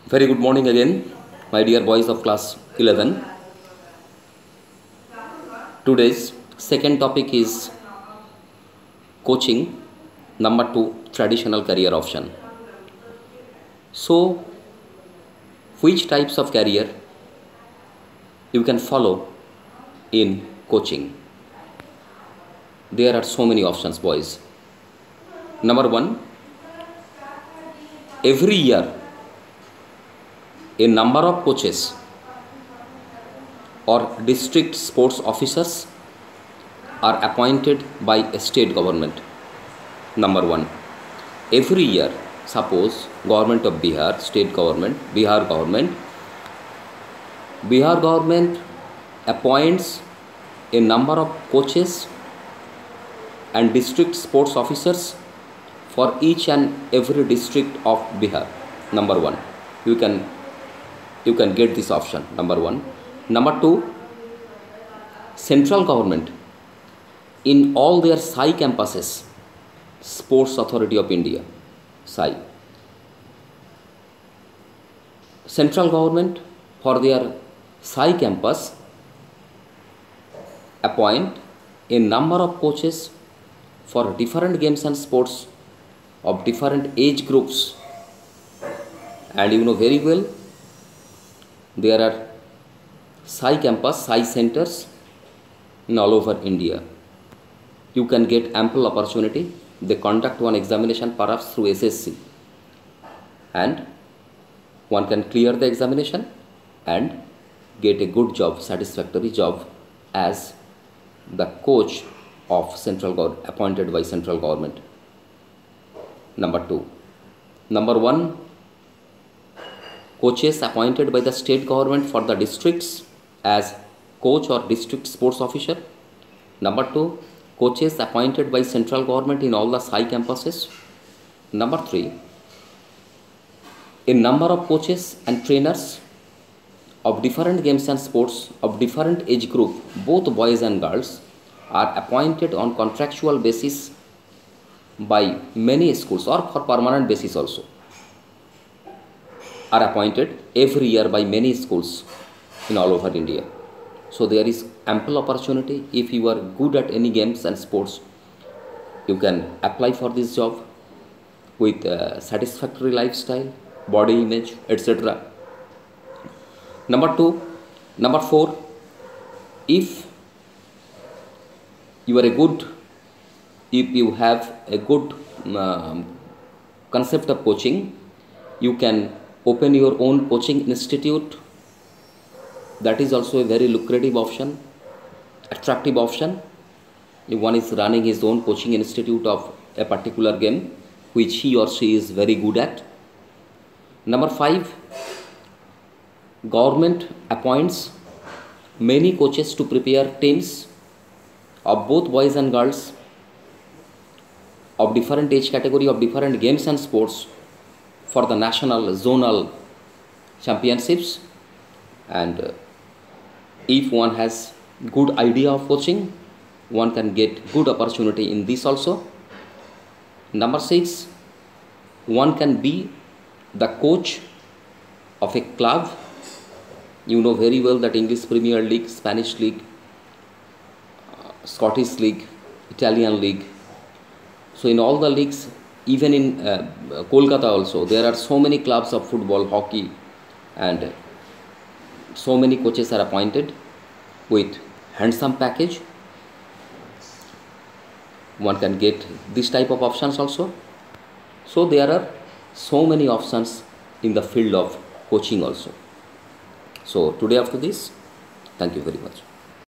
Very good morning again, my dear boys of class 11. Today's second topic is coaching, number 2, traditional career option. So, which types of career you can follow in coaching? There are so many options, boys. Number 1, every year a number of coaches or district sports officers are appointed by a state government. Number 1, every year, suppose government of Bihar, state government, Bihar government appoints a number of coaches and district sports officers for each and every district of Bihar. Number 1, you can get this option. Number 1. Number 2, central government in all their SAI campuses, Sports Authority of India, SAI, central government for their SAI campus appoint a number of coaches for different games and sports of different age groups. And you know very well, there are SAI campus, SAI centers in all over India. You can get ample opportunity. They conduct one examination perhaps through SSC, and one can clear the examination and get a good job, satisfactory job as the coach of central government, appointed by central government. Number 2. Number 1, coaches appointed by the state government for the districts as coach or district sports officer. Number 2, coaches appointed by central government in all the SAI campuses. Number 3, a number of coaches and trainers of different games and sports of different age group, both boys and girls, are appointed on contractual basis by many schools or for permanent basis also, are appointed every year by many schools in all over India. So there is ample opportunity. If you are good at any games and sports, you can apply for this job with a satisfactory lifestyle, body image, etc. Number 4, if you have a good concept of coaching, you can open your own coaching institute. That is also a very lucrative option, attractive option. If one is running his own coaching institute of a particular game which he or she is very good at. Number 5, government appoints many coaches to prepare teams of both boys and girls of different age category of different games and sports for the national zonal championships. And if one has good idea of coaching, one can get good opportunity in this also. Number 6, one can be the coach of a club. You know very well that English Premier League, Spanish League, Scottish League, Italian League. So in all the leagues, even in Kolkata also, there are so many clubs of football, hockey, and so many coaches are appointed with handsome package. One can get this type of options also. So there are so many options in the field of coaching also. So today after this, thank you very much.